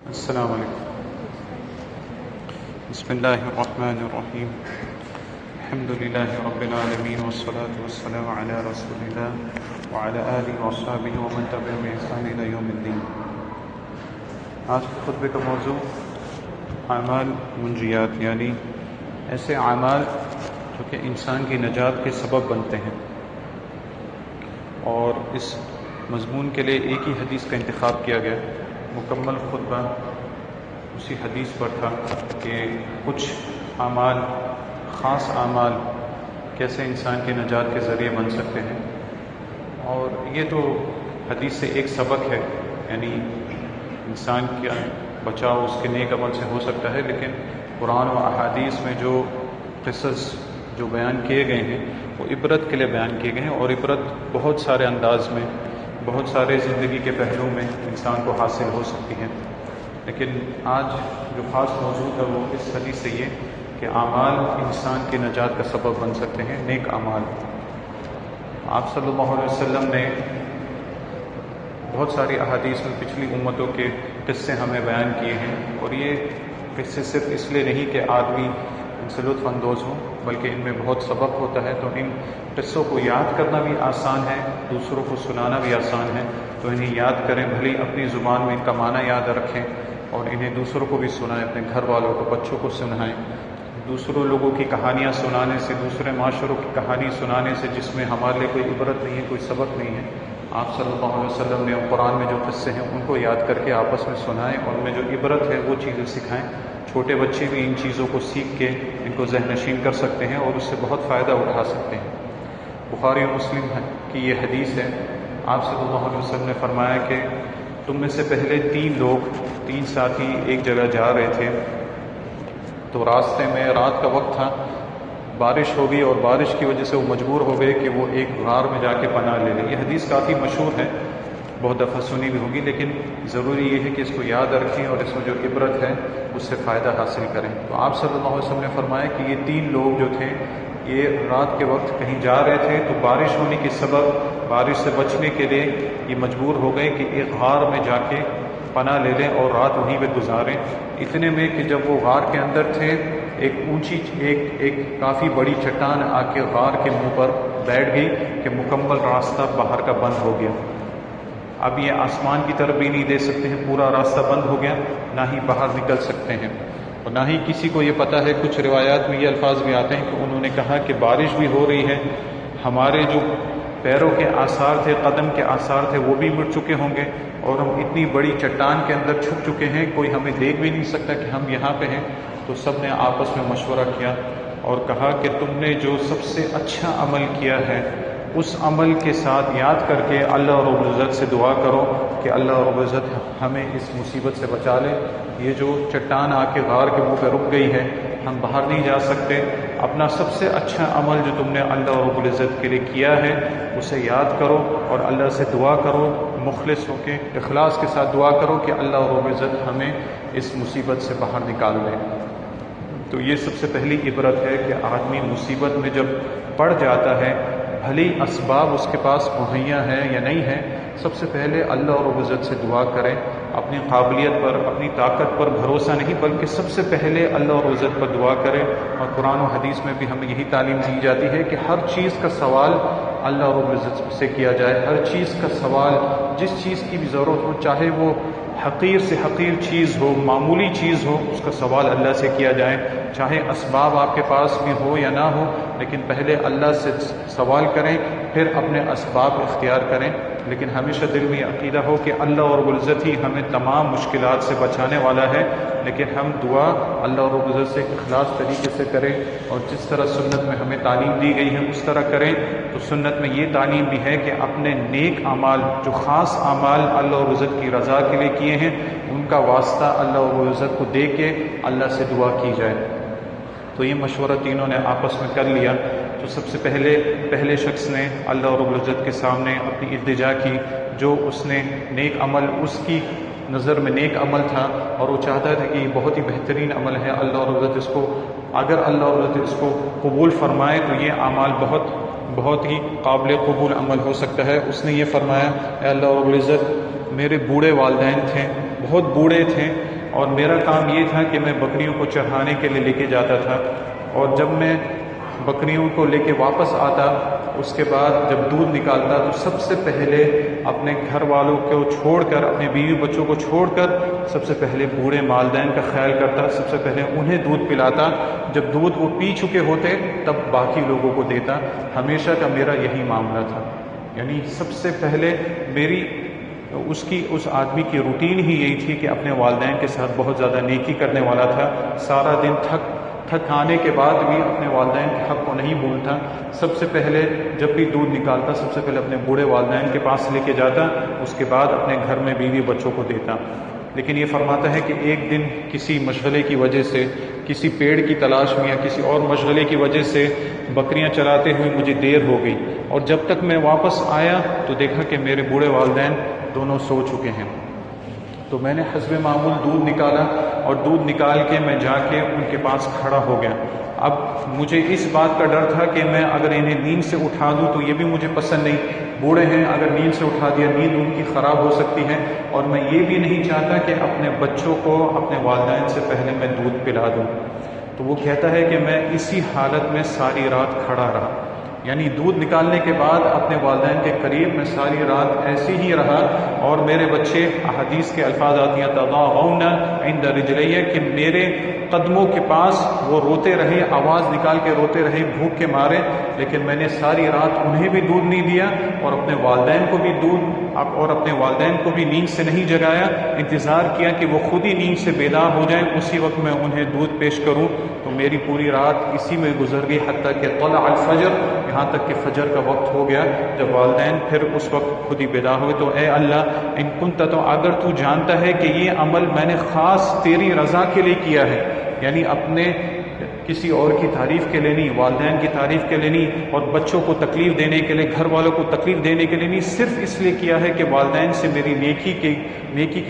السلام علیکم. بسم اللہ الرحمن الرحیم. الحمد للہ رب العالمین والصلاة والسلام علی رسول اللہ وعلی آلہ وصحبہ ومن تبعهم بإحسان الی یوم الدین. آج کے خطبے کا موضوع اعمال منجیات، یعنی ایسے اعمال جو کہ انسان کی نجات کے سبب بنتے ہیں. اور اس مضمون کے لیے ایک ہی حدیث کا انتخاب کیا گیا. مکمل خطبہ اسی حدیث پر تھا کہ کچھ اعمال، خاص اعمال کیسے انسان کی نجات کے ذریعے بن سکتے ہیں. اور یہ تو حدیث سے ایک سبق ہے، یعنی انسان کا بچاؤ اس کے نیک عمل سے ہو سکتا ہے، لیکن قرآن و احادیث میں جو قصص جو بیان کیے گئے ہیں وہ عبرت کے لیے بیان کیے گئے ہیں، اور عبرت بہت سارے انداز میں، بہت سارے زندگی کے پہلو میں انسان کو حاصل ہو سکتی ہے. لیکن آج جو خاص موضوع ہے وہ اس حدیث سے یہ کہ اعمال انسان کی نجات کا سبب بن سکتے ہیں، نیک اعمال. آپ صلی اللہ علیہ وسلم نے بہت ساری احادیث میں پچھلی امتوں کے قصے ہمیں بیان کیے ہیں، اور یہ قصے صرف اس لیے نہیں کہ آدمی ان سے لطف اندوز ہوں، بلکہ ان میں بہت سبق ہوتا ہے. تو ان قصوں کو یاد کرنا بھی آسان ہے، دوسروں کو سنانا بھی آسان ہے. تو انہیں یاد کریں، بھلی اپنی زبان میں ان کا معنی یاد رکھیں، اور انہیں دوسروں کو بھی سنائیں، اپنے گھر والوں کو، بچوں کو سنائیں. دوسروں لوگوں کی کہانیاں سنانے سے، دوسرے معاشروں کی کہانی سنانے سے جس میں ہمارے لیے کوئی عبرت نہیں ہے، کوئی سبق نہیں ہے، آپ صلی اللہ علیہ وسلم نے قرآن میں جو قصے ہیں ان کو یاد کر کے آپس میں سنائیں، اور ان میں جو عبرت ہے وہ چیزیں سکھائیں. چھوٹے بچے بھی ان چیزوں کو سیکھ کے ان کو ذہن نشین کر سکتے ہیں اور اس سے بہت فائدہ اٹھا سکتے ہیں. بخاری و مسلم کی یہ حدیث ہے. آپ صلی اللہ علیہ وسلم نے فرمایا کہ تم میں سے پہلے تین ساتھی ایک جگہ جا رہے تھے، تو راستے میں رات کا وقت تھا، بارش ہو گئی، اور بارش کی وجہ سے وہ مجبور ہو گئے کہ وہ ایک غار میں جا کے پناہ لے لیں. یہ حدیث کافی مشہور ہے، بہت دفعہ سنی بھی ہوگی، لیکن ضروری یہ ہے کہ اس کو یاد رکھیں اور اس میں جو عبرت ہے اس سے فائدہ حاصل کریں. تو آپ صلی اللہ علیہ وسلم نے فرمایا کہ یہ 3 لوگ جو تھے یہ رات کے وقت کہیں جا رہے تھے، تو بارش ہونے کے سبب بارش سے بچنے کے لیے یہ مجبور ہو گئے کہ ایک غار میں جا کے پناہ لے لیں اور رات وہیں پہ گزاریں. اتنے میں کہ جب وہ غار کے اندر تھے، ایک اونچی ایک کافی بڑی چٹان آ کے غار کے منہ پر بیٹھ گئی کہ مکمل راستہ باہر کا بند ہو گیا. اب یہ آسمان کی طرف بھی نہیں دے سکتے ہیں، پورا راستہ بند ہو گیا، نہ ہی باہر نکل سکتے ہیں، اور نہ ہی کسی کو یہ پتہ ہے. کچھ روایات میں یہ الفاظ بھی آتے ہیں کہ انہوں نے کہا کہ بارش بھی ہو رہی ہے، ہمارے جو پیروں کے آثار تھے، قدم کے آثار تھے، وہ بھی مٹ چکے ہوں گے، اور ہم اتنی بڑی چٹان کے اندر چھپ چکے ہیں، کوئی ہمیں دیکھ بھی نہیں سکتا کہ ہم یہاں پہ ہیں. تو سب نے آپس میں مشورہ کیا اور کہا کہ تم نے جو سب سے اچھا عمل کیا ہے اس عمل کے ساتھ یاد کر کے اللہ رب العزت سے دعا کرو کہ اللہ رب العزت ہمیں اس مصیبت سے بچا لے. یہ جو چٹان آ کے غار کے منہ پہ رک گئی ہے، ہم باہر نہیں جا سکتے. اپنا سب سے اچھا عمل جو تم نے اللہ رب العزت کے لیے کیا ہے اسے یاد کرو اور اللہ سے دعا کرو، مخلص ہو کے، اخلاص کے ساتھ دعا کرو کہ اللہ رب العزت ہمیں اس مصیبت سے باہر نکال دے. تو یہ سب سے پہلی عبرت ہے کہ آدمی مصیبت میں جب پڑ جاتا ہے، بھلی اسباب اس کے پاس مہیا ہے یا نہیں ہے، سب سے پہلے اللہ رب العزت سے دعا کریں. اپنی قابلیت پر، اپنی طاقت پر بھروسہ نہیں، بلکہ سب سے پہلے اللہ رب العزت پر دعا کریں. اور قرآن و حدیث میں بھی ہمیں یہی تعلیم دی جاتی ہے کہ ہر چیز کا سوال اللہ رب العزت سے کیا جائے. ہر چیز کا سوال، جس چیز کی بھی ضرورت ہو، چاہے وہ حقیر سے حقیر چیز ہو، معمولی چیز ہو، اس کا سوال اللہ سے کیا جائے. چاہے اسباب آپ کے پاس بھی ہو یا نہ ہو، لیکن پہلے اللہ سے سوال کریں، پھر اپنے اسباب اختیار کریں. لیکن ہمیشہ دل میں عقیدہ ہو کہ اللہ رب العزت ہی ہمیں تمام مشکلات سے بچانے والا ہے. لیکن ہم دعا اللہ رب العزت سے اخلاص طریقے سے کریں، اور جس طرح سنت میں ہمیں تعلیم دی گئی ہے اس طرح کریں. تو سنت میں یہ تعلیم بھی ہے کہ اپنے نیک اعمال، جو خاص اعمال اللہ رب العزت کی رضا کے لیے کیے ہیں، ان کا واسطہ اللہ رب العزت کو دے کے اللہ سے دعا کی جائے. تو یہ مشورہ تینوں نے آپس میں کر لیا. تو سب سے پہلے شخص نے اللہ رب العزت کے سامنے اپنی التجا کی، جو اس نے نیک عمل، اس کی نظر میں نیک عمل تھا، اور وہ چاہتا تھا کہ یہ بہت ہی بہترین عمل ہے. اللہ رب العزت اس کو، اگر اللہ رب العزت اس کو قبول فرمائے تو یہ اعمال بہت ہی قابل قبول عمل ہو سکتا ہے. اس نے یہ فرمایا، اے اللہ رب العزت، میرے بوڑھے والدین تھے، بہت بوڑھے تھے، اور میرا کام یہ تھا کہ میں بکریوں کو چرانے کے لیے لے کے جاتا تھا، اور جب میں بکریوں کو لے کے واپس آتا اس کے بعد جب دودھ نکالتا تو سب سے پہلے اپنے گھر والوں کو چھوڑ کر، اپنے بیوی بچوں کو چھوڑ کر سب سے پہلے بوڑھے والدین کا خیال کرتا، سب سے پہلے انہیں دودھ پلاتا، جب دودھ وہ پی چکے ہوتے تب باقی لوگوں کو دیتا۔ ہمیشہ کا میرا یہی معاملہ تھا، یعنی سب سے پہلے میری اس آدمی کی روٹین ہی یہی تھی کہ اپنے والدین کے ساتھ بہت زیادہ نیکی کرنے والا تھا، سارا دن تھک آنے کے بعد بھی اپنے والدین کے حق کو نہیں بھولتا، سب سے پہلے جب بھی دودھ نکالتا سب سے پہلے اپنے بوڑھے والدین کے پاس لے کے جاتا، اس کے بعد اپنے گھر میں بیوی بچوں کو دیتا۔ لیکن یہ فرماتا ہے کہ ایک دن کسی مشغلے کی وجہ سے، کسی پیڑ کی تلاش میں یا کسی اور مشغلے کی وجہ سے بکریاں چراتے ہوئے مجھے دیر ہو گئی، اور جب تک میں واپس آیا تو دیکھا کہ میرے بوڑھے والدین دونوں سو چکے ہیں۔ تو میں نے حسب معمول دودھ نکالا، اور دودھ نکال کے میں جا کے ان کے پاس کھڑا ہو گیا۔ اب مجھے اس بات کا ڈر تھا کہ میں اگر انہیں نیند سے اٹھا دوں تو یہ بھی مجھے پسند نہیں، بوڑھے ہیں، اگر نیند سے اٹھا دیا نیند ان کی خراب ہو سکتی ہے، اور میں یہ بھی نہیں چاہتا کہ اپنے بچوں کو اپنے والدین سے پہلے میں دودھ پلا دوں۔ تو وہ کہتا ہے کہ میں اسی حالت میں ساری رات کھڑا رہا، یعنی دودھ نکالنے کے بعد اپنے والدین کے قریب میں ساری رات ایسے ہی رہا، اور میرے بچے، احادیث کے الفاظ آتی ہیں تضاعون عند رجلیہ، کہ میرے قدموں کے پاس وہ روتے رہے، آواز نکال کے روتے رہے بھوک کے مارے، لیکن میں نے ساری رات انہیں بھی دودھ نہیں دیا اور اپنے والدین کو بھی نیند سے نہیں جگایا، انتظار کیا کہ وہ خود ہی نیند سے بیدار ہو جائیں، اسی وقت میں انہیں دودھ پیش کروں۔ تو میری پوری رات اسی میں گزر گئی، حتیٰ کہ طلع الفجر، یہاں تک کہ فجر کا وقت ہو گیا، جب والدین پھر اس وقت خود ہی بیدار ہوئے۔ تو اے اللہ، ان کنت، تو اگر تو جانتا ہے کہ یہ عمل میں نے خاص تیری رضا کے لیے کیا ہے، یعنی اپنے کسی اور کی تعریف کے لیے نہیں، والدین کی تعریف کے لیے نہیں، اور بچوں کو تکلیف دینے کے لیے، گھر والوں کو تکلیف دینے کے لیے نہیں، صرف اس لیے کیا ہے کہ والدین سے میری نیکی کی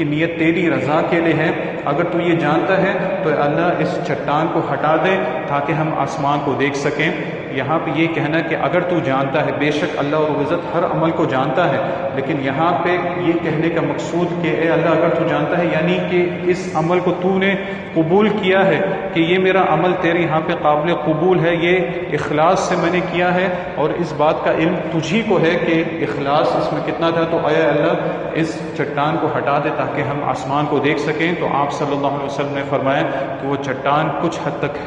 نیت تیری رضا کے لیے ہے، اگر تو یہ جانتا ہے تو اللہ اس چٹان کو ہٹا دے تاکہ ہم آسمان کو دیکھ سکیں۔ یہاں پہ یہ کہنا کہ اگر تو جانتا ہے، بے شک اللہ اور عزت ہر عمل کو جانتا ہے، لیکن یہاں پہ یہ کہنے کا مقصود کہ اے اللہ اگر تو جانتا ہے، یعنی کہ اس عمل کو تو نے قبول کیا ہے کہ یہ میرا عمل تیرے یہاں پہ قابل قبول ہے، یہ اخلاص سے میں نے کیا ہے، اور اس بات کا علم تجھی کو ہے کہ اخلاص اس میں کتنا تھا، تو اے اللہ اس چٹان کو ہٹا دے تاکہ ہم آسمان کو دیکھ سکیں۔ تو آپ صلی اللہ علیہ وسلم نے فرمایا کہ وہ چٹان کچھ حد تک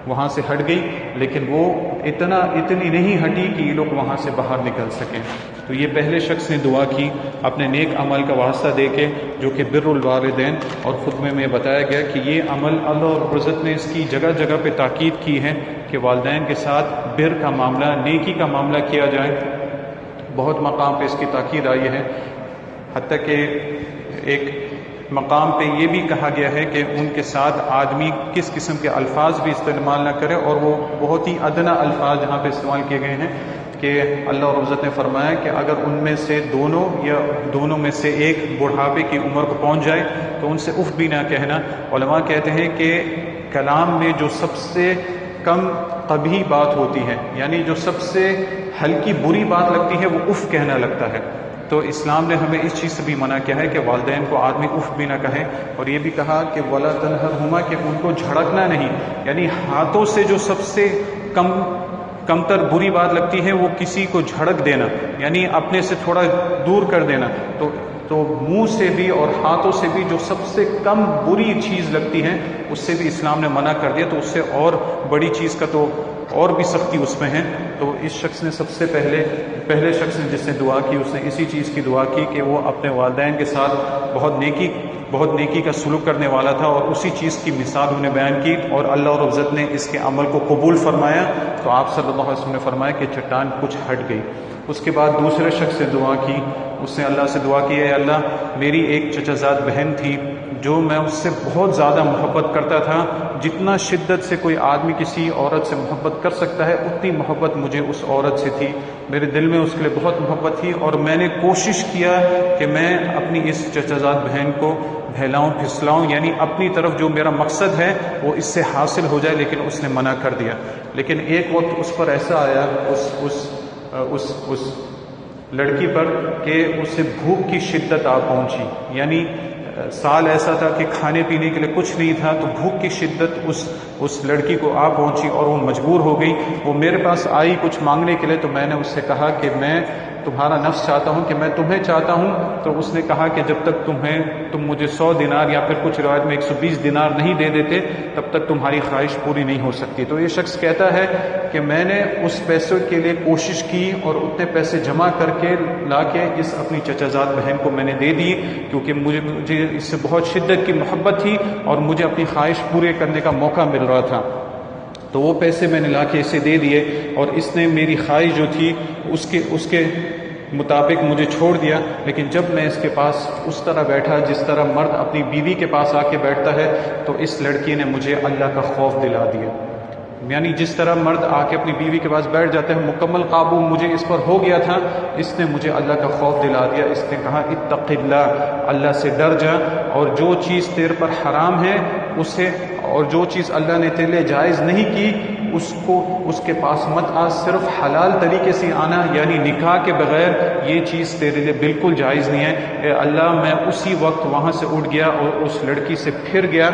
وہاں سے ہٹ گئی، لیکن وہ اتنی نہیں ہٹی کہ یہ لوگ وہاں سے باہر نکل سکیں۔ تو یہ پہلے شخص نے دعا کی اپنے نیک عمل کا واسطہ دے کے، جو کہ بر الوالدین، اور خطبے میں بتایا گیا کہ یہ عمل اللہ اور عزت نے اس کی جگہ جگہ پہ تاکید کی ہے کہ والدین کے ساتھ بر کا معاملہ، نیکی کا معاملہ کیا جائے۔ بہت مقام پہ اس کی تاکید آئی ہے، حتیٰ کہ ایک مقام پہ یہ بھی کہا گیا ہے کہ ان کے ساتھ آدمی کس قسم کے الفاظ بھی استعمال نہ کرے، اور وہ بہت ہی ادنا الفاظ یہاں پہ استعمال کیے گئے ہیں کہ اللہ اور عزت نے فرمایا کہ اگر ان میں سے دونوں یا دونوں میں سے ایک بڑھاپے کی عمر کو پہنچ جائے تو ان سے اف بھی نہ کہنا۔ علماء کہتے ہیں کہ کلام میں جو سب سے کم قبیح بات ہوتی ہے، یعنی جو سب سے ہلکی بری بات لگتی ہے، وہ اف کہنا لگتا ہے۔ تو اسلام نے ہمیں اس چیز سے بھی منع کیا ہے کہ والدین کو آدمی اف بھی نہ کہے، اور یہ بھی کہا کہ وَلَا تَنْهَرْهُمَا، کہ ان کو جھڑکنا نہیں، یعنی ہاتھوں سے جو سب سے کمتر بری بات لگتی ہے وہ کسی کو جھڑک دینا، یعنی اپنے سے تھوڑا دور کر دینا۔ تو منہ سے بھی اور ہاتھوں سے بھی جو سب سے کم بری چیز لگتی ہے اس سے بھی اسلام نے منع کر دیا، تو اس سے اور بڑی چیز کا تو اور بھی سختی اس میں ہے۔ تو اس شخص نے سب سے پہلے شخص نے جس نے دعا کی، اس نے اسی چیز کی دعا کی کہ وہ اپنے والدین کے ساتھ بہت نیکی کا سلوک کرنے والا تھا، اور اسی چیز کی مثال انہیں بیان کی، اور اللہ اور عزت نے اس کے عمل کو قبول فرمایا۔ تو آپ صلی اللہ علیہ وسلم نے فرمایا کہ چٹان کچھ ہٹ گئی۔ اس کے بعد دوسرے شخص نے دعا کی، اس نے اللہ سے دعا کی، اے اللہ میری ایک چچا زاد بہن تھی جو میں اس سے بہت زیادہ محبت کرتا تھا، جتنا شدت سے کوئی آدمی کسی عورت سے محبت کر سکتا ہے اتنی محبت مجھے اس عورت سے تھی، میرے دل میں اس کے لیے بہت محبت تھی، اور میں نے کوشش کیا کہ میں اپنی اس چچا زاد بہن کو بہلاؤں پھسلاؤں، یعنی اپنی طرف جو میرا مقصد ہے وہ اس سے حاصل ہو جائے، لیکن اس نے منع کر دیا۔ لیکن ایک وقت اس پر ایسا آیا اس لڑکی پر کہ اسے بھوک کی شدت آ پہنچی، یعنی سال ایسا تھا کہ کھانے پینے کے لیے کچھ نہیں تھا، تو بھوک کی شدت اس لڑکی کو آ پہنچی اور وہ مجبور ہو گئی. وہ میرے پاس آئی کچھ مانگنے کے لیے، تو میں نے اس سے کہا کہ میں تمہارا نفس چاہتا ہوں، کہ میں تمہیں چاہتا ہوں. تو اس نے کہا کہ جب تک تم مجھے 100 دینار یا پھر کچھ روایت میں 120 دینار نہیں دے دیتے تب تک تمہاری خواہش پوری نہیں ہو سکتی. تو یہ شخص کہتا ہے کہ میں نے اس پیسے کے لیے کوشش کی اور اتنے پیسے جمع کر کے لا کے اس اپنی چچا زاد بہن کو میں نے دے دی، کیونکہ مجھے اس سے بہت شدت کی محبت تھی اور مجھے اپنی خواہش پورے کرنے کا موقع مل رہا تھا. تو وہ پیسے میں نے لا کے اسے دے دیے اور اس نے میری خواہش جو تھی اس کے مطابق مجھے چھوڑ دیا. لیکن جب میں اس کے پاس اس طرح بیٹھا جس طرح مرد اپنی بیوی کے پاس آ کے بیٹھتا ہے، تو اس لڑکی نے مجھے اللہ کا خوف دلا دیا. یعنی جس طرح مرد آ کے اپنی بیوی کے پاس بیٹھ جاتے ہیں، مکمل قابو مجھے اس پر ہو گیا تھا. اس نے مجھے اللہ کا خوف دلا دیا. اس نے کہا اتق اللہ، اللہ سے ڈر جا، اور جو چیز تیرے پر حرام ہے اسے، اور جو چیز اللہ نے تیرے لیے جائز نہیں کی اس کے پاس مت آ، صرف حلال طریقے سے آنا، یعنی نکاح کے بغیر یہ چیز تیرے لیے بالکل جائز نہیں ہے. اے اللہ، میں اسی وقت وہاں سے اٹھ گیا اور اس لڑکی سے پھر گیا،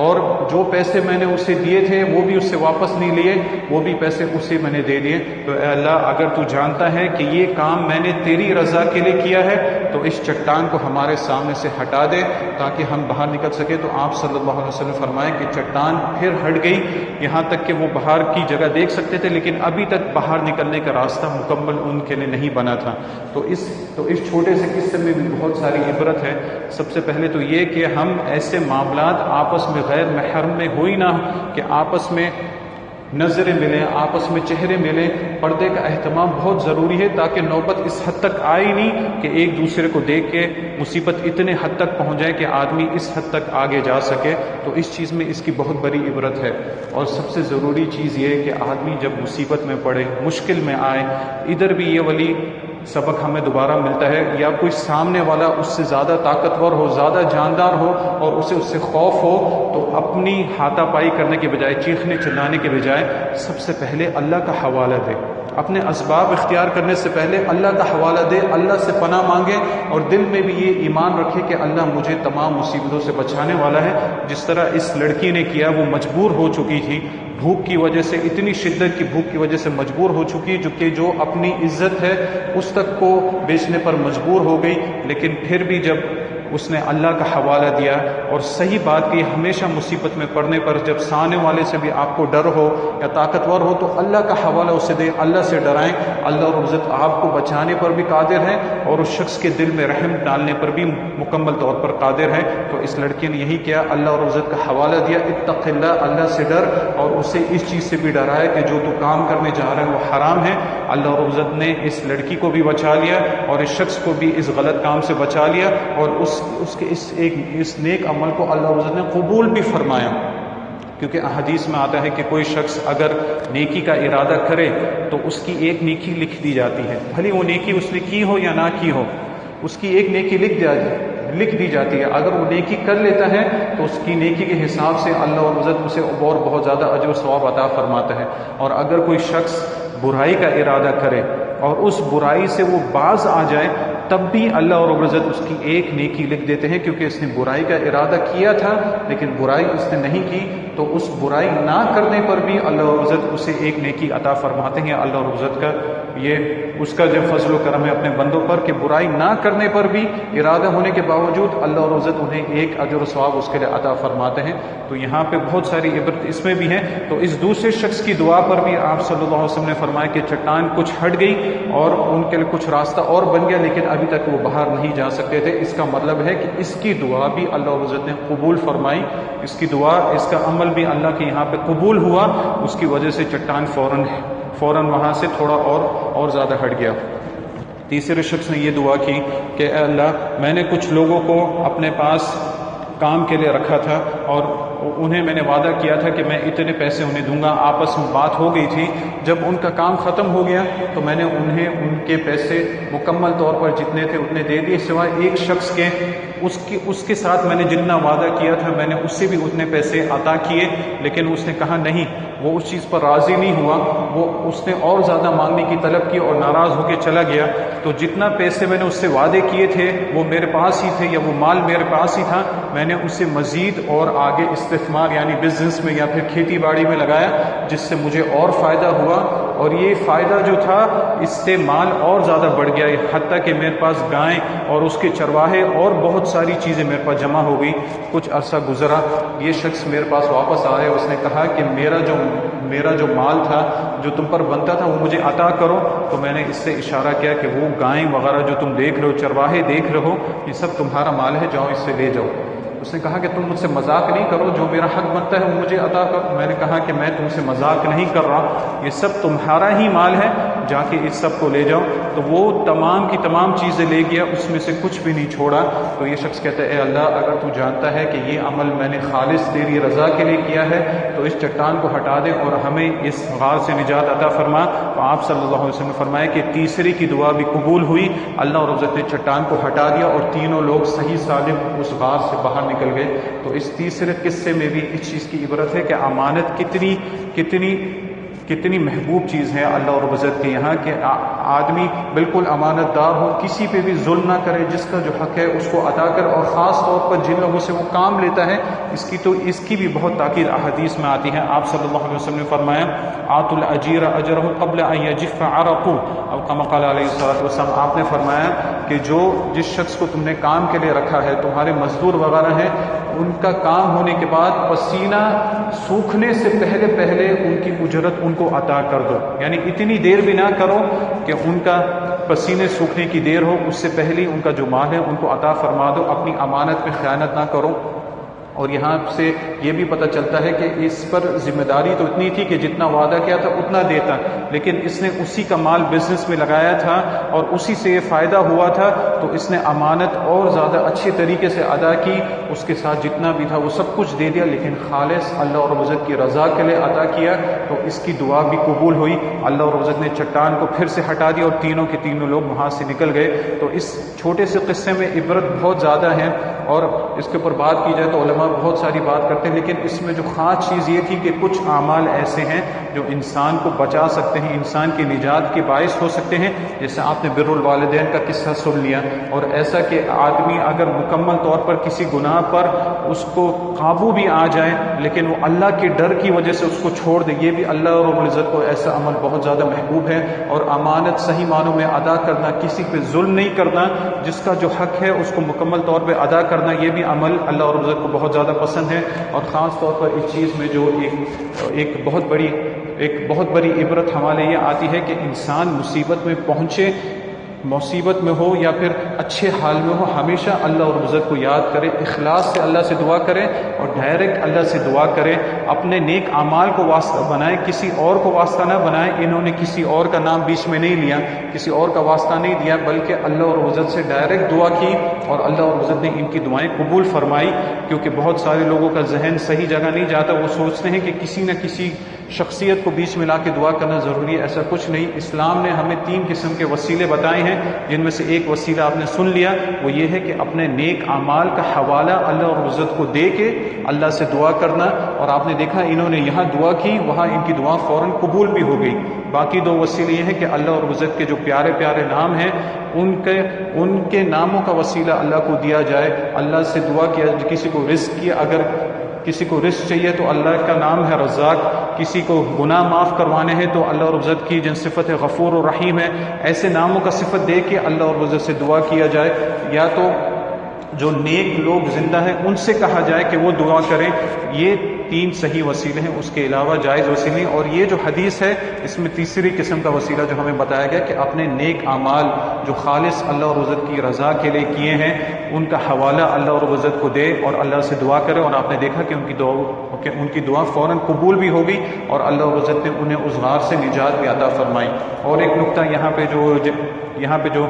اور جو پیسے میں نے اسے دیے تھے وہ بھی اس سے واپس نہیں لیے، وہ بھی پیسے اسے میں نے دے دیے. تو اے اللہ، اگر تو جانتا ہے کہ یہ کام میں نے تیری رضا کے لیے کیا ہے تو اس چٹان کو ہمارے سامنے سے ہٹا دے تاکہ ہم باہر نکل سکے. تو آپ صلی اللہ علیہ وسلم فرمائے کہ چٹان پھر ہٹ گئی، یہاں تک کہ وہ باہر کی جگہ دیکھ سکتے تھے، لیکن ابھی تک باہر نکلنے کا راستہ مکمل ان کے لیے نہیں بنا تھا. تو اس چھوٹے سے قصے میں بھی بہت ساری عبرت ہے. سب سے پہلے تو یہ کہ ہم ایسے معاملات آپس میں غیر محرم میں ہو ہی نہ، کہ آپس میں نظریں ملیں، آپس میں چہرے ملیں. پردے کا اہتمام بہت ضروری ہے تاکہ نوبت اس حد تک آئے نہیں کہ ایک دوسرے کو دیکھ کے مصیبت اتنے حد تک پہنچ جائے کہ آدمی اس حد تک آگے جا سکے. تو اس چیز میں اس کی بہت بڑی عبرت ہے. اور سب سے ضروری چیز یہ ہے کہ آدمی جب مصیبت میں پڑے، مشکل میں آئے، ادھر بھی یہ والی سبق ہمیں دوبارہ ملتا ہے، یا کوئی سامنے والا اس سے زیادہ طاقتور ہو، زیادہ جاندار ہو اور اس سے خوف ہو، تو اپنی ہاتھا پائی کرنے کے بجائے، چیخنے چلانے کے بجائے سب سے پہلے اللہ کا حوالہ دے. اپنے اسباب اختیار کرنے سے پہلے اللہ کا حوالہ دے، اللہ سے پناہ مانگے، اور دل میں بھی یہ ایمان رکھے کہ اللہ مجھے تمام مصیبتوں سے بچانے والا ہے. جس طرح اس لڑکی نے کیا، وہ مجبور ہو چکی تھی، بھوک کی وجہ سے، اتنی شدت کی بھوک کی وجہ سے مجبور ہو چکی، جو اپنی عزت ہے اس تک کو بیچنے پر مجبور ہو گئی. لیکن پھر بھی جب اس نے اللہ کا حوالہ دیا اور صحیح بات کی، ہمیشہ مصیبت میں پڑنے پر جب سامنے والے سے بھی آپ کو ڈر ہو یا طاقتور ہو تو اللہ کا حوالہ اسے دیں، اللہ سے ڈرائیں. اللہ رب العزت آپ کو بچانے پر بھی قادر ہے اور اس شخص کے دل میں رحم ڈالنے پر بھی مکمل طور پر قادر ہے. تو اس لڑکی نے یہی کیا، اللہ رب العزت کا حوالہ دیا، اتق اللہ، اللہ سے ڈر، اور اسے اس چیز سے بھی ڈرایا کہ جو تو کام کرنے جا رہا ہے وہ حرام ہے. اللہ رب العزت نے اس لڑکی کو بھی بچا لیا اور اس شخص کو بھی اس غلط کام سے بچا لیا، اور اس کے اس نیک عمل کو اللہ رب العزت نے قبول بھی فرمایا. کیونکہ احادیث میں آتا ہے کہ کوئی شخص اگر نیکی کا ارادہ کرے تو اس کی ایک نیکی لکھ دی جاتی ہے، بھلی وہ نیکی اس نے کی ہو یا نہ کی ہو، اس کی ایک نیکی لکھ دی جاتی ہے. اگر وہ نیکی کر لیتا ہے تو اس کی نیکی کے حساب سے اللہ رب العزت اسے اور بہت زیادہ اجر و ثواب عطا فرماتا ہے. اور اگر کوئی شخص برائی کا ارادہ کرے اور اس برائی سے وہ باز آ جائے تب بھی اللہ رب العزت اس کی ایک نیکی لکھ دیتے ہیں، کیونکہ اس نے برائی کا ارادہ کیا تھا لیکن برائی اس نے نہیں کی، تو اس برائی نہ کرنے پر بھی اللہ رب العزت اسے ایک نیکی عطا فرماتے ہیں. اللہ رب العزت کا یہ اس کا جو فضل و کرم ہے اپنے بندوں پر کہ برائی نہ کرنے پر بھی ارادہ ہونے کے باوجود اللہ رب العزت انہیں ایک اجر و ثواب اس کے لیے عطا فرماتے ہیں. تو یہاں پہ بہت ساری عبرت اس میں بھی ہیں. تو اس دوسرے شخص کی دعا پر بھی آپ صلی اللہ علیہ وسلم نے فرمایا کہ چٹان کچھ ہٹ گئی اور ان کے لیے کچھ راستہ اور بن گیا، لیکن ابھی تک وہ باہر نہیں جا سکتے تھے. اس کا مطلب ہے کہ اس کی دعا بھی اللہ رب العزت نے قبول فرمائی، اس کی دعا، اس کا عمل بھی اللہ کے یہاں پہ قبول ہوا. اس کی وجہ سے چٹان فوراً وہاں سے تھوڑا اور زیادہ ہٹ گیا. تیسرے شخص نے یہ دعا کی کہ اے اللہ، میں نے کچھ لوگوں کو اپنے پاس کام کے لیے رکھا تھا اور انہیں میں نے وعدہ کیا تھا کہ میں اتنے پیسے انہیں دوں گا، آپس میں بات ہو گئی تھی۔ جب ان کا کام ختم ہو گیا تو میں نے انہیں ان کے پیسے مکمل طور پر جتنے تھے اتنے دے دیے، سوائے ایک شخص کے اس کے ساتھ میں نے جتنا وعدہ کیا تھا میں نے اس سے بھی اتنے پیسے عطا کیے، لیکن اس نے کہا نہیں، وہ اس چیز پر راضی نہیں ہوا، اس نے اور زیادہ مانگنے کی طلب کی اور ناراض ہو کے چلا گیا۔ تو جتنا پیسے میں نے اس سے وعدے کیے تھے وہ میرے پاس ہی تھے، یا وہ مال میرے پاس ہی تھا، میں نے اسے مزید اور آگے استثمار یعنی بزنس میں یا پھر کھیتی باڑی میں لگایا، جس سے مجھے اور فائدہ ہوا، اور یہ فائدہ جو تھا اس سے مال اور زیادہ بڑھ گیا، حتیٰ کہ میرے پاس گائیں اور اس کے چرواہے اور بہت ساری چیزیں میرے پاس جمع ہو گئی۔ کچھ عرصہ گزرا، یہ شخص میرے پاس واپس آیا، اس نے کہا کہ میرا جو مال تھا جو تم پر بنتا تھا وہ مجھے عطا کرو۔ تو میں نے اس سے اشارہ کیا کہ وہ گائیں وغیرہ جو تم دیکھ رہے ہو، چرواہے دیکھ رہے ہو، یہ سب تمہارا مال ہے، جاؤ اس سے لے جاؤ۔ اس نے کہا کہ تم مجھ سے مذاق نہیں کرو، جو میرا حق بنتا ہے وہ مجھے عطا کرو۔ میں نے کہا کہ میں تم سے مذاق نہیں کر رہا، یہ سب تمہارا ہی مال ہے، جا کے اس سب کو لے جاؤ۔ تو وہ تمام کی تمام چیزیں لے گیا، اس میں سے کچھ بھی نہیں چھوڑا۔ تو یہ شخص کہتا ہے اے اللہ، اگر تو جانتا ہے کہ یہ عمل میں نے خالص تیری رضا کے لیے کیا ہے تو اس چٹان کو ہٹا دے اور ہمیں اس غار سے نجات عطا فرما۔ تو آپ صلی اللہ علیہ وسلم نے فرمایا کہ تیسری کی دعا بھی قبول ہوئی، اللہ رب العزت نے چٹان کو ہٹا دیا اور تینوں لوگ صحیح سالم اس غار سے باہر نکل گئے۔ تو اس تیسرے قصے میں بھی اس چیز کی عبرت ہے کہ امانت کتنی محبوب چیز ہے اللہ رب العزت کے یہاں، کہ آدمی بالکل امانت دار ہو، کسی پہ بھی ظلم نہ کرے، جس کا جو حق ہے اس کو عطا کر، اور خاص طور پر جن لوگوں سے وہ کام لیتا ہے اس کی بھی بہت تاکید احادیث میں آتی ہے۔ آپ صلی اللہ علیہ وسلم نے فرمایا آت الاجیر اجرہ قبل ان یجف عرقہ، او کما قال علیہ الصلوۃ والسلام، آپ نے فرمایا کہ جس شخص کو تم نے کام کے لیے رکھا ہے، تمہارے مزدور وغیرہ ہیں، ان کا کام ہونے کے بعد پسینہ سوکھنے سے پہلے ان کی اجرت ان کو عطا کر دو، یعنی اتنی دیر بھی نہ کرو کہ ان کا پسینے سوکھنے کی دیر ہو، اس سے پہلے ان کا جو مال ہے ان کو عطا فرما دو، اپنی امانت میں خیانت نہ کرو۔ اور یہاں سے یہ بھی پتہ چلتا ہے کہ اس پر ذمہ داری تو اتنی تھی کہ جتنا وعدہ کیا تھا اتنا دیتا، لیکن اس نے اسی کا مال بزنس میں لگایا تھا اور اسی سے یہ فائدہ ہوا تھا، تو اس نے امانت اور زیادہ اچھے طریقے سے ادا کی، اس کے ساتھ جتنا بھی تھا وہ سب کچھ دے دیا، لیکن خالص اللہ رب العزت کی رضا کے لیے عطا کیا، تو اس کی دعا بھی قبول ہوئی۔ اللہ رب العزت نے چٹان کو پھر سے ہٹا دیا اور تینوں کے تینوں لوگ وہاں سے نکل گئے۔ تو اس چھوٹے سے قصے میں عبرت بہت زیادہ ہے، اور اس کے اوپر بات کی جائے تو علماء بہت ساری بات کرتے ہیں، لیکن اس میں جو خاص چیز یہ تھی کہ کچھ اعمال ایسے ہیں جو انسان کو بچا سکتے ہیں، انسان کی نجات کے باعث ہو سکتے ہیں، جیسے آپ نے بر الوالدین کا قصہ سن لیا، اور ایسا کہ آدمی اگر مکمل طور پر کسی گناہ پر اس کو قابو بھی آ جائے لیکن وہ اللہ کے ڈر کی وجہ سے اس کو چھوڑ دے، یہ بھی اللہ رب العزت کو ایسا عمل بہت زیادہ محبوب ہے۔ اور امانت صحیح معنوں میں ادا کرنا، کسی پہ ظلم نہیں کرنا، جس کا جو حق ہے اس کو مکمل طور پہ ادا کرنا، یہ بھی عمل اللہ رب العزت کو بہت زیادہ پسند ہے۔ اور خاص طور پر اس چیز میں جو ایک بہت بڑی عبرت ہمارے یہ آتی ہے کہ انسان مصیبت میں پہنچے، مصیبت میں ہو یا پھر اچھے حال میں ہو، ہمیشہ اللہ رب العزت کو یاد کرے، اخلاص سے اللہ سے دعا کرے اور ڈائریکٹ اللہ سے دعا کرے، اپنے نیک اعمال کو واسطہ بنائے، کسی اور کو واسطہ نہ بنائے۔ انہوں نے کسی اور کا نام بیچ میں نہیں لیا، کسی اور کا واسطہ نہیں دیا، بلکہ اللہ رب العزت سے ڈائریکٹ دعا کی، اور اللہ رب العزت نے ان کی دعائیں قبول فرمائی۔ کیونکہ بہت سارے لوگوں کا ذہن صحیح جگہ نہیں جاتا، وہ سوچتے ہیں کہ کسی نہ کسی شخصیت کو بیچ میں لا کے دعا کرنا ضروری ہے، ایسا کچھ نہیں۔ اسلام نے ہمیں 3 قسم کے وسیلے بتائے ہیں، جن میں سے ایک وسیلہ آپ نے سن لیا، وہ یہ ہے کہ اپنے نیک اعمال کا حوالہ اللہ رب العزت کو دے کے اللہ سے دعا کرنا، اور آپ نے دیکھا انہوں نے یہاں دعا کی، وہاں ان کی دعا فوراً قبول بھی ہو گئی۔ باقی 2 وسیلے یہ ہے کہ اللہ رب العزت کے جو پیارے پیارے نام ہیں ان کے ناموں کا وسیلہ اللہ کو دیا جائے، اللہ سے دعا کیا، کسی کو رزق کی، اگر کسی کو رزق چاہیے تو اللہ کا نام ہے رزاق، کسی کو گناہ معاف کروانے ہیں تو اللہ رب العزت کی جن صفت ہے غفور و رحیم ہے، ایسے ناموں کا صفت دے کے اللہ رب العزت سے دعا کیا جائے، یا تو جو نیک لوگ زندہ ہیں ان سے کہا جائے کہ وہ دعا کریں۔ یہ 3 صحیح وسیلے ہیں، اس کے علاوہ جائز وسیلے۔ اور یہ جو حدیث ہے اس میں تیسری قسم کا وسیلہ جو ہمیں بتایا گیا کہ اپنے نیک اعمال جو خالص اللہ رب العزت کی رضا کے لیے کیے ہیں ان کا حوالہ اللہ رب العزت کو دے اور اللہ سے دعا کرے، اور آپ نے دیکھا کہ ان کی دعا فوراً قبول بھی ہوگی اور اللہ رب العزت نے انہیں اس غار سے نجات بھی عطا فرمائی۔ اور ایک نقطہ یہاں پہ جو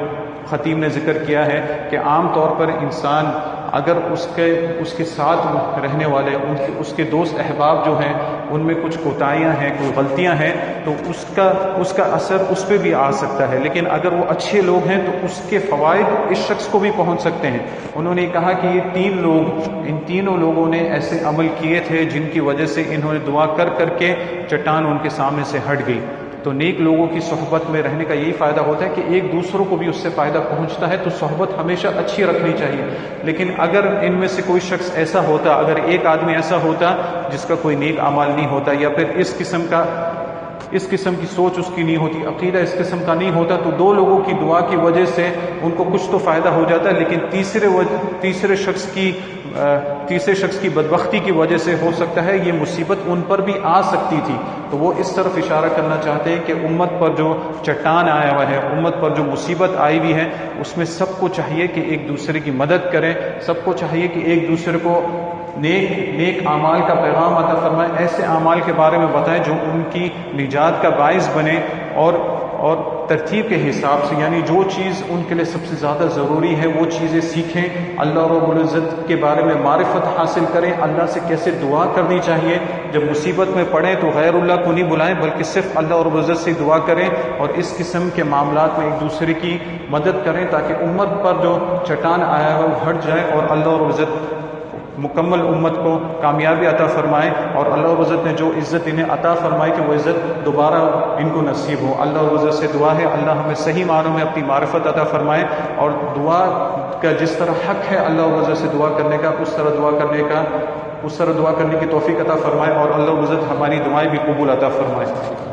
خطیب نے ذکر کیا ہے کہ عام طور پر انسان اگر اس کے ساتھ رہنے والے اس کے دوست احباب جو ہیں ان میں کچھ کوتاہیاں ہیں، کوئی غلطیاں ہیں، تو اس کا اثر اس پہ بھی آ سکتا ہے، لیکن اگر وہ اچھے لوگ ہیں تو اس کے فوائد اس شخص کو بھی پہنچ سکتے ہیں۔ انہوں نے کہا کہ یہ 3 لوگ، ان تینوں لوگوں نے ایسے عمل کیے تھے جن کی وجہ سے انہوں نے دعا کر کر کے چٹان ان کے سامنے سے ہٹ گئی۔ تو نیک لوگوں کی صحبت میں رہنے کا یہی فائدہ ہوتا ہے کہ ایک دوسروں کو بھی اس سے فائدہ پہنچتا ہے، تو صحبت ہمیشہ اچھی رکھنی چاہیے۔ لیکن اگر ان میں سے کوئی شخص ایسا ہوتا، اگر ایک آدمی ایسا ہوتا جس کا کوئی نیک اعمال نہیں ہوتا، یا پھر اس قسم کی سوچ اس کی نہیں ہوتی، عقیدہ اس قسم کا نہیں ہوتا، تو 2 لوگوں کی دعا کی وجہ سے ان کو کچھ تو فائدہ ہو جاتا ہے، لیکن تیسرے شخص کی بدبختی کی وجہ سے ہو سکتا ہے یہ مصیبت ان پر بھی آ سکتی تھی۔ تو وہ اس طرف اشارہ کرنا چاہتے ہیں کہ امت پر جو چٹان آیا ہوا ہے، امت پر جو مصیبت آئی ہوئی ہے، اس میں سب کو چاہیے کہ ایک دوسرے کی مدد کریں، سب کو چاہیے کہ ایک دوسرے کو نیک اعمال کا پیغام عطا فرمائیں، ایسے اعمال کے بارے میں بتائیں جو ان کی نجات کا باعث بنے، اور ترتیب کے حساب سے، یعنی جو چیز ان کے لیے سب سے زیادہ ضروری ہے وہ چیزیں سیکھیں، اللہ رب العزت کے بارے میں معرفت حاصل کریں، اللہ سے کیسے دعا کرنی چاہیے، جب مصیبت میں پڑیں تو غیر اللہ کو نہیں بلائیں بلکہ صرف اللہ رب العزت سے دعا کریں، اور اس قسم کے معاملات میں ایک دوسرے کی مدد کریں تاکہ امت پر جو چٹان آیا ہے وہ ہٹ جائے، اور اللہ رب العزت مکمل امت کو کامیابی عطا فرمائے، اور اللہ رب العزت نے جو عزت انہیں عطا فرمائی کہ وہ عزت دوبارہ ان کو نصیب ہو۔ اللہ رب العزت سے دعا ہے اللہ ہمیں صحیح معنوں میں اپنی معرفت عطا فرمائے، اور دعا کا جس طرح حق ہے اللہ رب العزت سے دعا کرنے کا، اس طرح دعا کرنے کی توفیق عطا فرمائے، اور اللہ رب العزت ہماری دعائیں بھی قبول عطا فرمائے۔